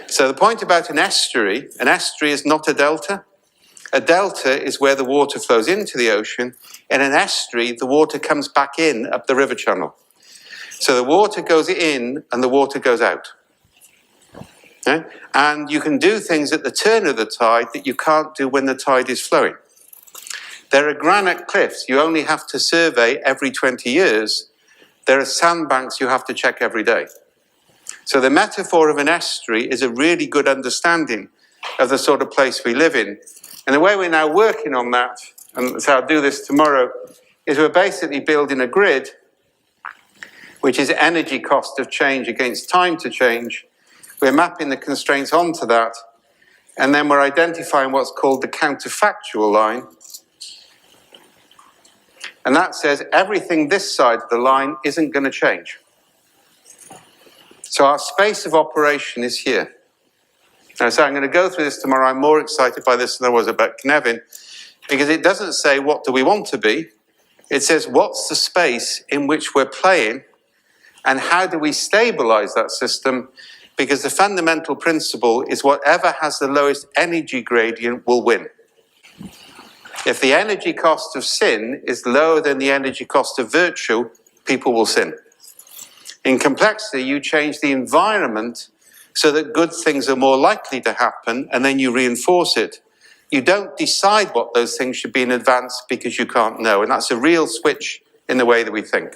So the point about an estuary is not a delta. A delta is where the water flows into the ocean. In an estuary, the water comes back in up the river channel. So the water goes in and the water goes out. And you can do things at the turn of the tide that you can't do when the tide is flowing. There are granite cliffs you only have to survey every 20 years. There are sandbanks you have to check every day. So the metaphor of an estuary is a really good understanding of the sort of place we live in. And the way we're now working on that, and so I'll do this tomorrow, is we're basically building a grid, which is energy cost of change against time to change. We're mapping the constraints onto that, and then we're identifying what's called the counterfactual line. And that says everything this side of the line isn't going to change. So our space of operation is here. Now, so I'm going to go through this tomorrow. I'm more excited by this than I was about Knevin, because it doesn't say what do we want to be. It says what's the space in which we're playing and how do we stabilize that system, because the fundamental principle is whatever has the lowest energy gradient will win. If the energy cost of sin is lower than the energy cost of virtue, people will sin. In complexity, you change the environment so that good things are more likely to happen, and then you reinforce it. You don't decide what those things should be in advance because you can't know, and that's a real switch in the way that we think.